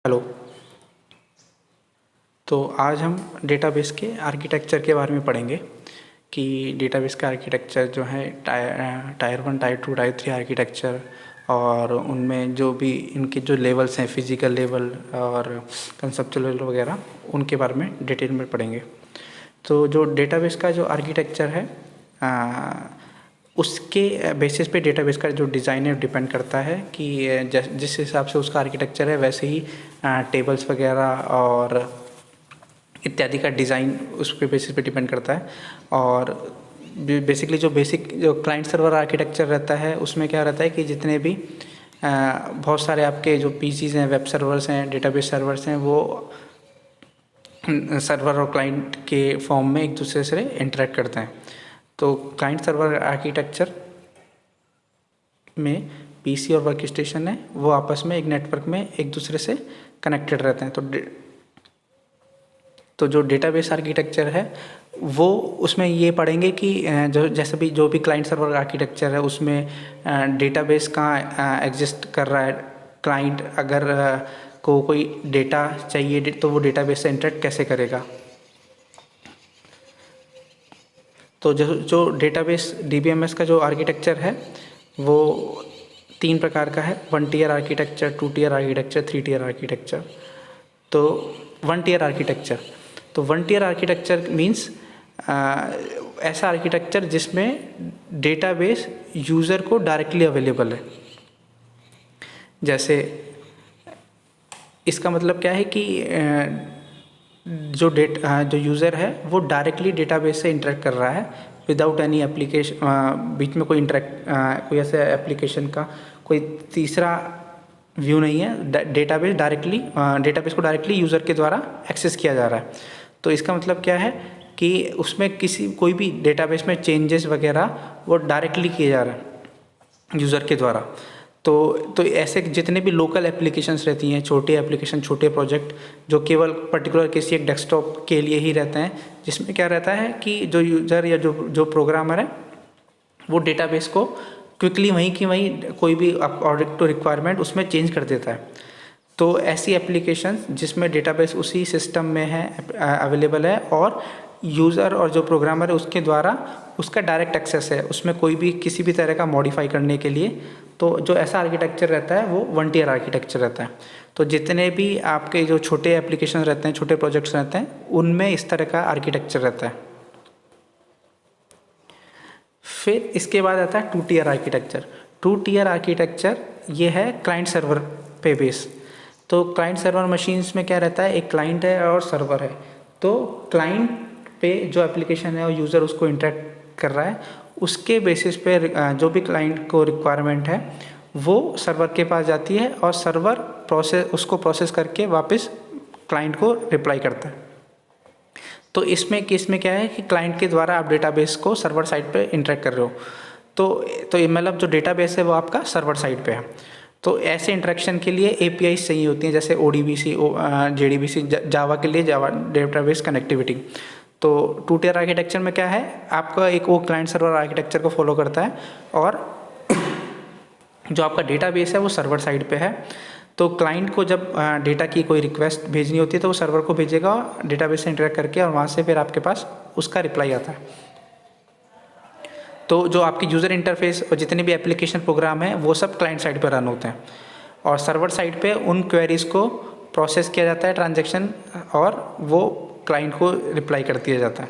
Hello. तो आज हम डेटाबेस के आर्किटेक्चर के बारे में पढ़ेंगे कि डेटाबेस का आर्किटेक्चर जो है टायर 1, टायर 2, टायर 3 आर्किटेक्चर, और उनमें जो भी इनके जो लेवल्स हैं, फिजिकल लेवल और कंसेप्चुअल लेवल वगैरह, उनके बारे में डिटेल में पढ़ेंगे। तो जो डेटाबेस का जो आर्किटेक्चर है उसके बेसिस पे डेटाबेस का जो डिज़ाइन है डिपेंड करता है कि जिस हिसाब से उसका आर्किटेक्चर है वैसे ही टेबल्स वगैरह और इत्यादि का डिज़ाइन उसके बेसिस पे डिपेंड करता है। और बेसिकली जो क्लाइंट सर्वर आर्किटेक्चर रहता है उसमें क्या रहता है कि जितने भी बहुत सारे आपके जो पीसीज हैं, वेब सर्वर्स हैं, डेटाबेस सर्वर्स हैं, वो सर्वर और क्लाइंट के फॉर्म में एक दूसरे से इंटरेक्ट करते हैं। तो क्लाइंट सर्वर आर्किटेक्चर में पीसी और वर्क स्टेशन है वो आपस में एक नेटवर्क में एक दूसरे से कनेक्टेड रहते हैं। तो जो डेटाबेस आर्किटेक्चर है वो उसमें ये पढ़ेंगे कि जो भी क्लाइंट सर्वर आर्किटेक्चर है उसमें डेटाबेस कहाँ एग्जिस्ट कर रहा है। क्लाइंट अगर को कोई डेटा चाहिए तो वो डेटाबेस से इंटरेक्ट कैसे करेगा। तो जो डेटाबेस डीबीएमएस का जो आर्किटेक्चर है वो 3 प्रकार का है: 1 tier architecture, 2 tier architecture, 3 tier architecture. तो 1 टियर आर्किटेक्चर, तो 1 टियर आर्किटेक्चर मीन्स ऐसा आर्किटेक्चर जिसमें डेटाबेस यूज़र को डायरेक्टली अवेलेबल है। जैसे इसका मतलब क्या है कि जो यूज़र है वो डायरेक्टली डेटाबेस से इंटरेक्ट कर रहा है विदाउट एनी एप्लीकेशन, बीच में कोई ऐसा एप्लीकेशन का कोई तीसरा व्यू नहीं है। डेटाबेस को डायरेक्टली यूज़र के द्वारा एक्सेस किया जा रहा है। तो इसका मतलब क्या है कि उसमें कोई भी डेटाबेस में चेंजेस वगैरह वो डायरेक्टली किए जा रहा है यूज़र के द्वारा। तो ऐसे जितने भी लोकल एप्लीकेशंस रहती हैं, छोटे एप्लीकेशन, छोटे प्रोजेक्ट जो केवल पर्टिकुलर किसी एक डेस्कटॉप के लिए ही रहते हैं, जिसमें क्या रहता है कि जो यूज़र या जो प्रोग्रामर है वो डेटाबेस को क्विकली वहीं की वहीं कोई भी अकॉर्डिंग टू रिक्वायरमेंट उसमें चेंज कर देता है। तो ऐसी एप्लीकेशन जिसमें डेटाबेस उसी सिस्टम में है, अवेलेबल है, और यूज़र और जो प्रोग्रामर है उसके द्वारा उसका डायरेक्ट एक्सेस है उसमें कोई भी किसी भी तरह का मॉडिफाई करने के लिए। तो जो ऐसा आर्किटेक्चर रहता है वो 1 टियर आर्किटेक्चर रहता है। तो जितने भी आपके जो छोटे एप्लीकेशन रहते हैं, छोटे प्रोजेक्ट्स रहते हैं, उनमें इस तरह का आर्किटेक्चर रहता है। फिर इसके बाद आता है 2 टियर आर्किटेक्चर। 2 टियर आर्किटेक्चर ये है क्लाइंट सर्वर पे बेस। तो क्लाइंट सर्वर मशीन्स में क्या रहता है, एक क्लाइंट है और सर्वर है। तो क्लाइंट पे जो एप्लीकेशन है और यूज़र उसको इंटरेक्ट कर रहा है उसके बेसिस पे जो भी क्लाइंट को रिक्वायरमेंट है वो सर्वर के पास जाती है और सर्वर उसको प्रोसेस करके वापस क्लाइंट को रिप्लाई करता है। तो इसमें केस में क्या है कि क्लाइंट के द्वारा आप डेटाबेस को सर्वर साइड पे इंटरेक्ट कर रहे हो। तो ये मतलब जो डेटाबेस है वो आपका सर्वर साइड पे है। तो ऐसे इंटरेक्शन के लिए APIs चाहिए होती हैं, जैसे ODBC, JDBC, जावा के लिए जावा डेटाबेस कनेक्टिविटी। तो 2 टियर आर्किटेक्चर में क्या है, आपका एक वो क्लाइंट सर्वर आर्किटेक्चर को फॉलो करता है और जो आपका डेटाबेस है वो सर्वर साइड पे है। तो क्लाइंट को जब डेटा की कोई रिक्वेस्ट भेजनी होती है तो वो सर्वर को भेजेगा डेटाबेस से इंटरेक्ट करके, और वहाँ से फिर आपके पास उसका रिप्लाई आता है। तो जो आपकी यूज़र इंटरफेस और जितने भी एप्लीकेशन प्रोग्राम हैं वो सब क्लाइंट साइड पर रन होते हैं, और सर्वर साइड पे उन क्वेरीज़ को प्रोसेस किया जाता है, ट्रांजैक्शन, और वो क्लाइंट को रिप्लाई कर दिया जाता है।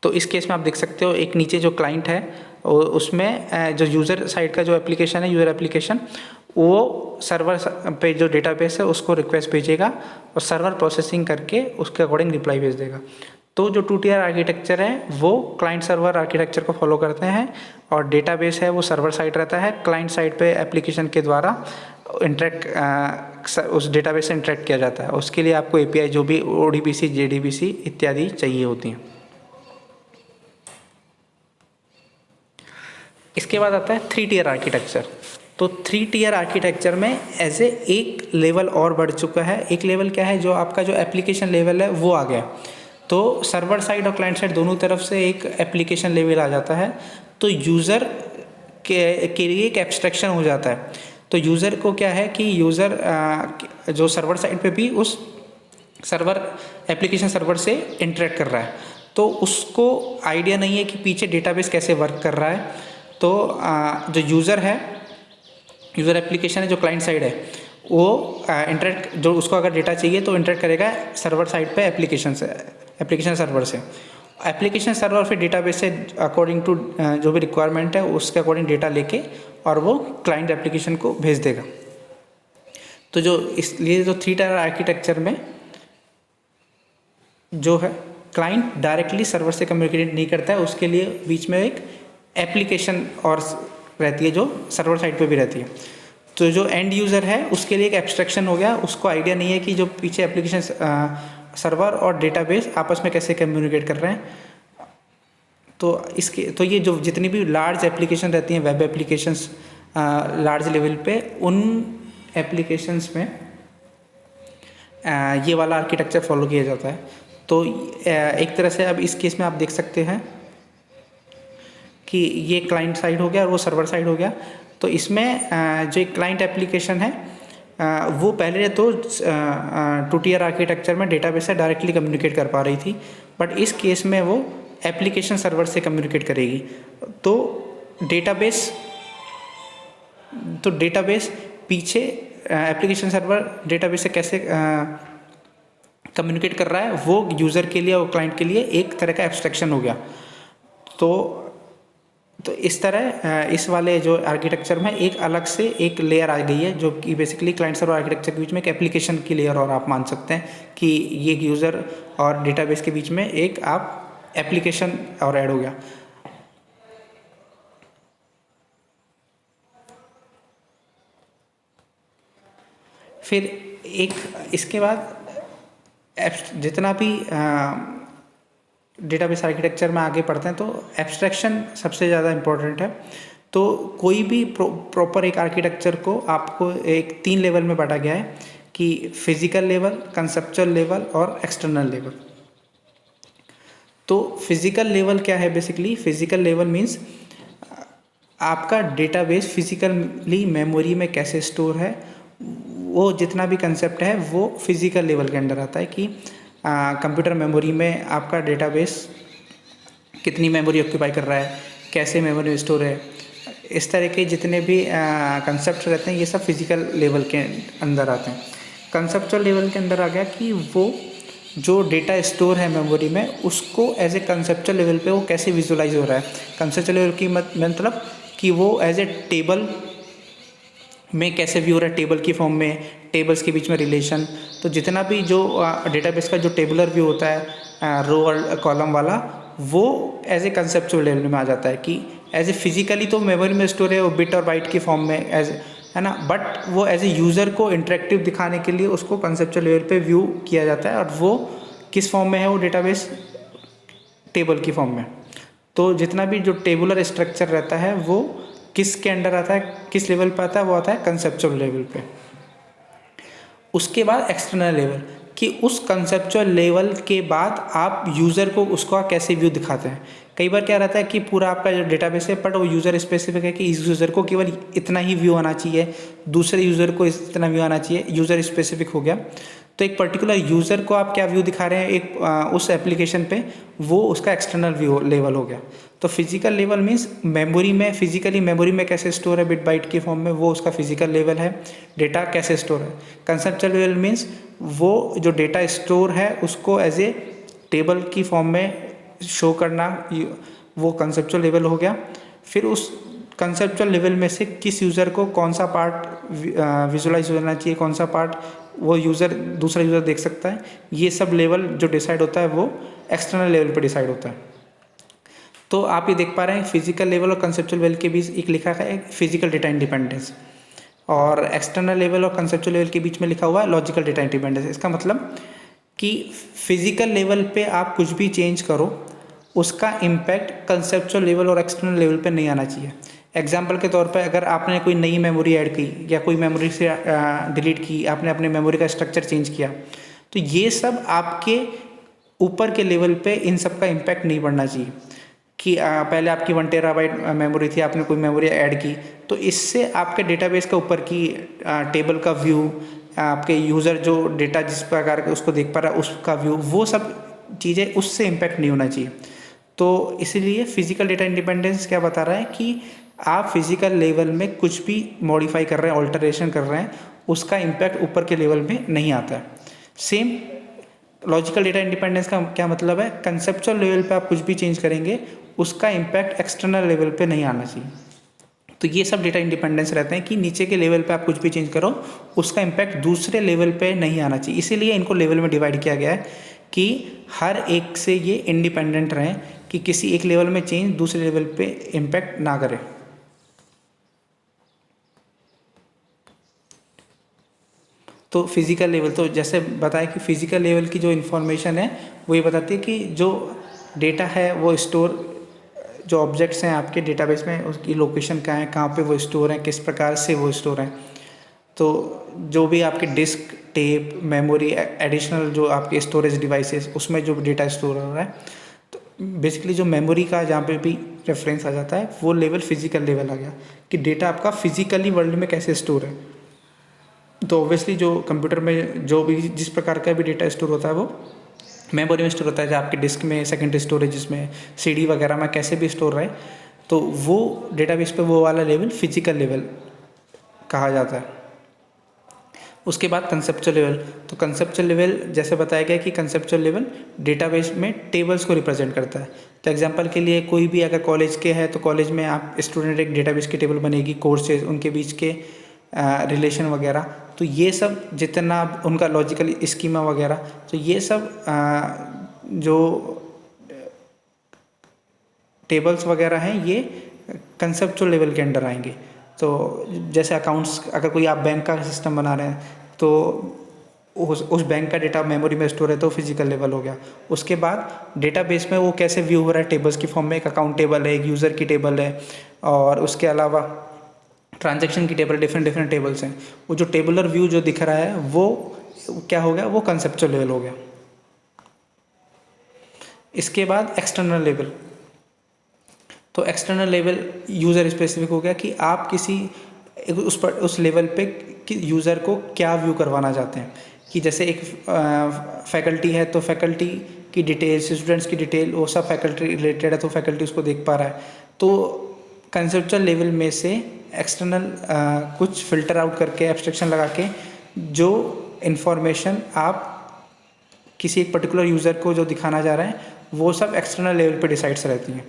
तो इस केस में आप देख सकते हो एक नीचे जो क्लाइंट है उसमें जो यूज़र साइड का जो एप्लीकेशन है, यूज़र एप्लीकेशन, वो सर्वर पे जो डेटाबेस है उसको रिक्वेस्ट भेजेगा और सर्वर प्रोसेसिंग करके उसके अकॉर्डिंग रिप्लाई भेज देगा। तो जो 2 टियर आर्किटेक्चर है वो क्लाइंट सर्वर आर्किटेक्चर को फॉलो करते हैं, और डेटाबेस है वो सर्वर साइड रहता है। क्लाइंट साइड पे एप्लीकेशन के द्वारा उस डेटाबेस से इंटरेक्ट किया जाता है। उसके लिए आपको API जो भी ODBC, JDBC इत्यादि चाहिए होती हैं। इसके बाद आता है 3 टियर आर्किटेक्चर। तो 3 टियर आर्किटेक्चर में ऐसे एक लेवल और बढ़ चुका है। एक लेवल क्या है, जो आपका जो एप्लीकेशन लेवल है वो आ गया। तो सर्वर साइड और क्लाइंट साइड दोनों तरफ से एक एप्लीकेशन लेवल आ जाता है। तो यूज़र के लिए एक एब्स्ट्रैक्शन हो जाता है। तो यूज़र को क्या है कि यूज़र जो सर्वर साइड पे भी उस सर्वर एप्लीकेशन सर्वर से इंटरेक्ट कर रहा है, तो उसको आइडिया नहीं है कि पीछे डेटाबेस कैसे वर्क कर रहा है। तो जो यूज़र है, यूज़र एप्लीकेशन है जो क्लाइंट साइड है, वो इंटरेक्ट जो उसको अगर डेटा चाहिए तो इंटरेक्ट करेगा सर्वर साइड पे एप्लीकेशन से, एप्लीकेशन सर्वर से। एप्लीकेशन सर्वर फिर डेटाबेस से अकॉर्डिंग टू जो भी रिक्वायरमेंट है उसके अकॉर्डिंग डेटा लेके और वो क्लाइंट एप्लीकेशन को भेज देगा। तो जो इसलिए जो 3 टायर आर्किटेक्चर में जो है क्लाइंट डायरेक्टली सर्वर से कम्युनिकेट नहीं करता है, उसके लिए बीच में एक एप्लीकेशन और रहती है जो सर्वर साइड पे भी रहती है। तो जो एंड यूज़र है उसके लिए एक एब्स्ट्रैक्शन हो गया, उसको आइडिया नहीं है कि जो पीछे एप्लीकेशन सर्वर और डेटाबेस आपस में कैसे कम्युनिकेट कर रहे हैं। तो ये जो जितनी भी लार्ज एप्लीकेशन रहती हैं, वेब एप्लीकेशंस लार्ज लेवल पे, उन एप्लीकेशंस में ये वाला आर्किटेक्चर फॉलो किया जाता है। तो एक तरह से अब इस केस में आप देख सकते हैं कि ये क्लाइंट साइड हो गया और वो सर्वर साइड हो गया। तो इसमें जो एक क्लाइंट एप्लीकेशन है वो पहले तो 2 टियर आर्किटेक्चर में डेटाबेस से डायरेक्टली कम्युनिकेट कर पा रही थी, बट इस केस में वो एप्लीकेशन सर्वर से कम्युनिकेट करेगी। तो डेटाबेस पीछे एप्लीकेशन सर्वर डेटाबेस से कैसे कम्युनिकेट कर रहा है, वो यूज़र के लिए और क्लाइंट के लिए एक तरह का एब्स्ट्रैक्शन हो गया। तो इस तरह इस वाले जो आर्किटेक्चर में एक अलग से एक लेयर आ गई है, जो कि बेसिकली क्लाइंट सर्वर आर्किटेक्चर के बीच में एक एप्लीकेशन की लेयर और आप मान सकते हैं कि ये यूज़र और डेटाबेस के बीच में एक आप एप्लीकेशन और ऐड हो गया। फिर एक इसके बाद जितना भी डेटाबेस आर्किटेक्चर में आगे पढ़ते हैं तो एब्स्ट्रैक्शन सबसे ज़्यादा इम्पोर्टेंट है। तो कोई भी प्रॉपर एक आर्किटेक्चर को आपको एक 3 लेवल में बांटा गया है कि फिजिकल लेवल, कंसेप्चुअल लेवल और एक्सटर्नल लेवल। तो फिजिकल लेवल क्या है? बेसिकली फिजिकल लेवल मीन्स आपका डेटाबेस फिजिकली मेमोरी में कैसे स्टोर है, वो जितना भी कंसेप्ट है वो फिजिकल लेवल के अंडर आता है कि कंप्यूटर मेमोरी में आपका डेटाबेस कितनी मेमोरी ऑक्यूपाई कर रहा है, कैसे मेमोरी स्टोर है, इस तरह के जितने भी कंसेप्ट रहते हैं ये सब फिजिकल लेवल के अंदर आते हैं। कंसेप्चुअल लेवल के अंदर आ गया कि वो जो डेटा स्टोर है मेमोरी में उसको एज ए कंसेप्चुअल लेवल पे वो कैसे विजुलाइज हो रहा है। कंसेप्चुअल लेवल की मतलब कि वो एज ए टेबल में कैसे व्यू हो रहा है, टेबल की फॉर्म में, टेबल्स के बीच में रिलेशन। तो जितना भी जो डेटाबेस का जो टेबुलर व्यू होता है रो और कॉलम वाला, वो एज ए कंसेप्चुअल लेवल में आ जाता है कि एज ए फिजिकली तो मेमोरी में स्टोर है वो बिट और बाइट की फॉर्म में एज है ना, बट वो एज ए यूज़र को इंटरेक्टिव दिखाने के लिए उसको कंसेप्चुअल लेवल पे व्यू किया जाता है और वो किस फॉर्म में है, वो डेटाबेस टेबल की फॉर्म में। तो जितना भी जो टेबुलर स्ट्रक्चर रहता है वो किसके अंडर आता है, किस लेवल पे आता है, वो आता है कंसेप्चुअल लेवल पे। उसके बाद एक्सटर्नल लेवल कि उस कंसेप्चुअल लेवल के बाद आप यूज़र को उसका कैसे व्यू दिखाते हैं। कई बार क्या रहता है कि पूरा आपका जो डेटाबेस है बट वो यूज़र स्पेसिफिक है कि इस यूज़र को केवल इतना ही व्यू आना चाहिए, दूसरे यूज़र को इतना व्यू आना चाहिए, यूज़र स्पेसिफिक हो गया। तो एक पर्टिकुलर यूज़र को आप क्या व्यू दिखा रहे हैं एक उस एप्लीकेशन पे, वो उसका एक्सटर्नल व्यू लेवल हो गया। तो फिजिकल लेवल मीन्स मेमोरी में, फिजिकली मेमोरी में कैसे स्टोर है बिट बाइट की फॉर्म में, वो उसका फिजिकल लेवल है। डेटा कैसे स्टोर है। कंसेप्चुअल लेवल मीन्स वो जो डेटा स्टोर है उसको एज ए टेबल की फॉर्म में शो करना, वो कंसेप्चुअल लेवल हो गया। फिर उस कंसेप्चुअल लेवल में से किस यूज़र को कौन सा पार्ट विजुलाइज होना चाहिए, कौन सा पार्ट वो यूज़र दूसरा यूज़र देख सकता है, ये सब लेवल जो डिसाइड होता है वो एक्सटर्नल लेवल पर डिसाइड होता है। तो आप ये देख पा रहे हैं फिजिकल लेवल और कंसेप्चुअल लेवल के बीच एक लिखा है फिजिकल डेटा इंडिपेंडेंस, और एक्सटर्नल लेवल और कंसेप्चुअल लेवल के बीच में लिखा हुआ है लॉजिकल डेटा इंडिपेंडेंस। इसका मतलब कि फिजिकल लेवल पे आप कुछ भी चेंज करो उसका इम्पैक्ट कंसेप्चुअल लेवल और एक्सटर्नल लेवल पे नहीं आना चाहिए। एग्जाम्पल के तौर पे अगर आपने कोई नई मेमोरी ऐड की या कोई मेमोरी से डिलीट की, आपने अपने मेमोरी का स्ट्रक्चर चेंज किया, तो ये सब आपके ऊपर के लेवल पे इन सब का इम्पैक्ट नहीं पड़ना चाहिए। कि पहले आपकी 1 टेराबाइट मेमोरी थी, आपने कोई मेमोरी ऐड की, तो इससे आपके डेटाबेस के ऊपर की टेबल का व्यू, आपके यूज़र जो डेटा जिस प्रकार का उसको देख पा रहा है उसका व्यू, वो सब चीज़ें उससे इम्पैक्ट नहीं होना चाहिए। तो इसीलिए फिजिकल डेटा इंडिपेंडेंस क्या बता रहा है कि आप फिजिकल लेवल में कुछ भी मॉडिफाई कर रहे हैं, ऑल्टरेशन कर रहे हैं, उसका इम्पैक्ट ऊपर के लेवल में नहीं आता है। सेम लॉजिकल डेटा इंडिपेंडेंस का क्या मतलब है, कंसेप्चुअल लेवल पे आप कुछ भी चेंज करेंगे उसका इम्पैक्ट एक्सटर्नल लेवल पे नहीं आना चाहिए। तो ये सब डेटा इंडिपेंडेंस रहते हैं कि नीचे के लेवल पे आप कुछ भी चेंज करो उसका इम्पैक्ट दूसरे लेवल पे नहीं आना चाहिए। इसीलिए इनको लेवल में डिवाइड किया गया है कि हर एक से ये इंडिपेंडेंट रहें, कि किसी एक लेवल में चेंज दूसरे लेवल पे इम्पैक्ट ना करे। तो फिजिकल लेवल, तो जैसे बताया कि फिजिकल लेवल की जो इन्फॉर्मेशन है वो ये बताती है कि जो डेटा है वो स्टोर, जो ऑब्जेक्ट्स हैं आपके डेटाबेस में उसकी लोकेशन कहाँ है, कहाँ पे वो स्टोर है, किस प्रकार से वो स्टोर है। तो जो भी आपके डिस्क, टेप, मेमोरी, एडिशनल जो आपके स्टोरेज डिवाइसेस उसमें जो डेटा स्टोर हो रहा है, तो बेसिकली जो मेमोरी का जहाँ पे भी रेफरेंस आ जाता है वो लेवल फिजिकल लेवल आ गया कि डेटा आपका फिजिकली वर्ल्ड में कैसे स्टोर है। तो ऑब्वियसली जो कंप्यूटर में जो भी जिस प्रकार का भी डेटा स्टोर होता है वो मेमोरी में स्टोर होता है, जो आपके डिस्क में, सेकेंडरी स्टोरेज में, सीडी वगैरह में कैसे भी स्टोर रहे, तो वो डेटाबेस पे वो वाला लेवल फिजिकल लेवल कहा जाता है। उसके बाद कंसेप्चुअल लेवल, तो कंसेप्चुअल लेवल जैसे बताया गया कि कंसेप्चुअल लेवल डेटाबेस में टेबल्स को रिप्रेजेंट करता है। तो एग्जांपल के लिए कोई भी अगर कॉलेज के है तो कॉलेज में आप स्टूडेंट एक डेटाबेस की टेबल बनेगी, कोर्सेज, उनके बीच के रिलेशन वगैरह, तो ये सब जितना उनका लॉजिकल स्कीमा वगैरह, तो ये सब जो टेबल्स वगैरह हैं ये कंसेप्चुअल लेवल के अंडर आएंगे। तो जैसे अकाउंट्स, अगर कोई आप बैंक का सिस्टम बना रहे हैं तो उस बैंक का डेटा मेमोरी में स्टोर है तो फिजिकल लेवल हो गया। उसके बाद डेटाबेस में वो कैसे व्यू हो रहा है टेबल्स की फॉर्म में, एक अकाउंट टेबल है, एक यूज़र की टेबल है, और उसके अलावा ट्रांजैक्शन की टेबल, डिफरेंट डिफरेंट टेबल्स हैं। वो जो टेबुलर व्यू जो दिख रहा है वो क्या हो गया, वो कंसेप्चुअल लेवल हो गया। इसके बाद एक्सटर्नल लेवल, तो एक्सटर्नल लेवल यूज़र स्पेसिफिक हो गया कि आप किसी उस लेवल पे कि यूज़र को क्या व्यू करवाना चाहते हैं। कि जैसे एक फैकल्टी है तो फैकल्टी की डिटेल्स, स्टूडेंट्स की डिटेल, वो सब फैकल्टी रिलेटेड है तो फैकल्टी उसको देख पा रहा है। तो कंसेप्चुअल लेवल में से एक्सटर्नल कुछ फ़िल्टर आउट करके, एब्स्ट्रैक्शन लगा के, जो इन्फॉर्मेशन आप किसी एक पर्टिकुलर यूज़र को जो दिखाना चाह रहे हैं वो सब एक्सटर्नल लेवल पे डिसाइड्स रहती हैं।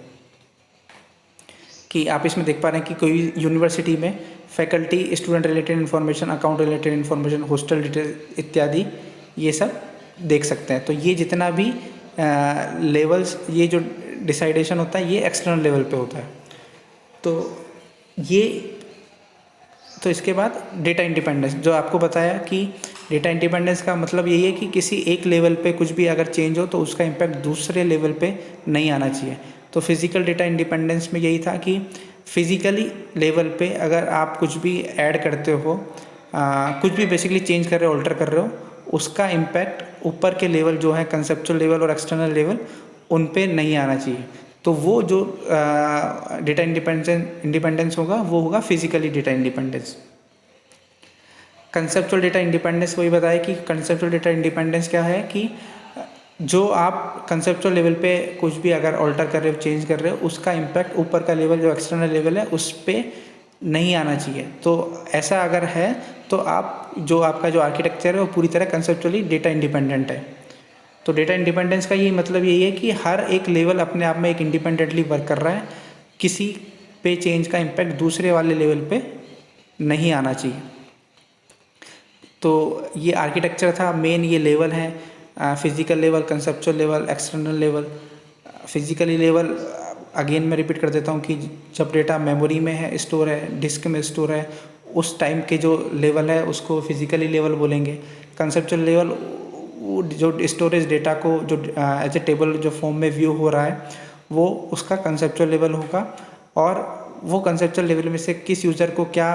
कि आप इसमें देख पा रहे हैं कि कोई यूनिवर्सिटी में faculty student related information, account related information, hostel detail इत्यादि ये सब देख सकते हैं। तो ये जितना भी लेवल्स, ये जो डिसाइडेशन होता है ये एक्सटर्नल लेवल पे होता है। तो ये, तो इसके बाद डेटा इंडिपेंडेंस, जो आपको बताया कि डेटा इंडिपेंडेंस का मतलब यही है कि किसी एक लेवल पे कुछ भी अगर चेंज हो तो उसका इम्पैक्ट दूसरे लेवल पे नहीं आना चाहिए। तो फिज़िकल डेटा इंडिपेंडेंस में यही था कि फिज़िकली लेवल पे अगर आप कुछ भी ऐड करते हो, कुछ भी बेसिकली चेंज कर रहे हो, ऑल्टर कर रहे हो, उसका इम्पैक्ट ऊपर के लेवल जो है कंसेप्चुअल लेवल और एक्सटर्नल लेवल, उन पे नहीं आना चाहिए। तो वो जो डेटा इंडिपेंडेंस होगा वो होगा physically data independence. Conceptual data independence वही बताया कि कंसेप्चुअल डेटा इंडिपेंडेंस क्या है कि जो आप कंसेप्चुअल लेवल पे कुछ भी अगर ऑल्टर कर रहे हो, चेंज कर रहे हो, उसका इम्पैक्ट ऊपर का लेवल जो एक्सटर्नल लेवल है उस पर नहीं आना चाहिए। तो ऐसा अगर है तो आप जो आपका जो आर्किटेक्चर है वो पूरी तरह कंसेप्चुअली डेटा इंडिपेंडेंट है। तो डेटा इंडिपेंडेंस का ये मतलब यही है कि हर एक लेवल अपने आप में एक इंडिपेंडेंटली वर्क कर रहा है, किसी पे चेंज का इम्पैक्ट दूसरे वाले लेवल पे नहीं आना चाहिए। तो ये आर्किटेक्चर था, मेन ये लेवल है, physical level, conceptual level, external level. Physically level again मैं रिपीट कर देता हूँ कि जब डेटा मेमोरी में है, स्टोर है, डिस्क में स्टोर है, उस टाइम के जो लेवल है उसको फिजिकली लेवल बोलेंगे। कंसेप्चुअल लेवल जो स्टोरेज डेटा को जो एज ए टेबल जो फॉर्म में व्यू हो रहा है वो उसका कंसेप्चुअल लेवल होगा। और वो कंसेप्चुअल लेवल में से किस यूज़र को क्या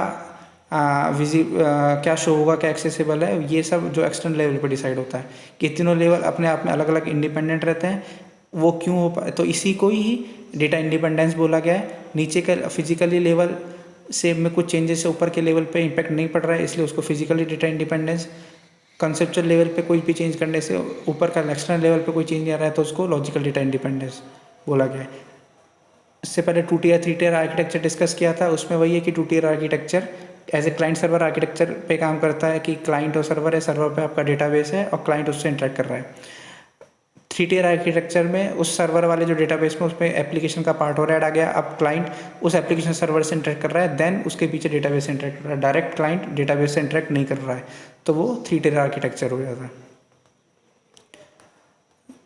क्या शो होगा, क्या एक्सेसिबल है, ये सब जो एक्सटर्नल लेवल पर डिसाइड होता है। कि तीनों लेवल अपने आप में अलग अलग इंडिपेंडेंट रहते हैं, वो क्यों हो पा, तो इसी को ही डेटा इंडिपेंडेंस बोला गया है। नीचे का फिजिकली लेवल से में कुछ चेंजेस से ऊपर के लेवल पे इम्पैक्ट नहीं पड़ रहा है, इसलिए उसको physically data independence. Conceptual level पे कोई भी चेंज करने से ऊपर का एक्सटर्नल लेवल पे कोई चेंज नहीं आ रहा है, तो उसको लॉजिकल डेटा इंडिपेंडेंस बोला गया है। इससे पहले 2 टियर 3 टियर आर्किटेक्चर डिस्कस किया था, उसमें वही है कि 2 tier architecture as a client server architecture पे काम करता है कि क्लाइंट और सर्वर है, सर्वर पे आपका डेटाबेस है और क्लाइंट उससे इंटरेक्ट कर रहा है। 3 टियर आर्किटेक्चर में उस सर्वर वाले जो डेटाबेस में उसमें एप्लीकेशन का पार्ट और ऐड आ गया, अब क्लाइंट उस एप्लीकेशन सर्वर से इंटरेक्ट कर रहा है, देन उसके पीछे डेटाबेस से इंटरेक्ट कर रहा है, डायरेक्ट क्लाइंट डेटाबेस से इंटरेक्ट नहीं कर रहा है, तो वो 3 टियर आर्किटेक्चर हो जाता है।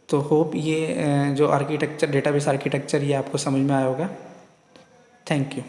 तो होप ये जो आर्किटेक्चर डेटाबेस आर्किटेक्चर ये आपको समझ में आया होगा। Thank you.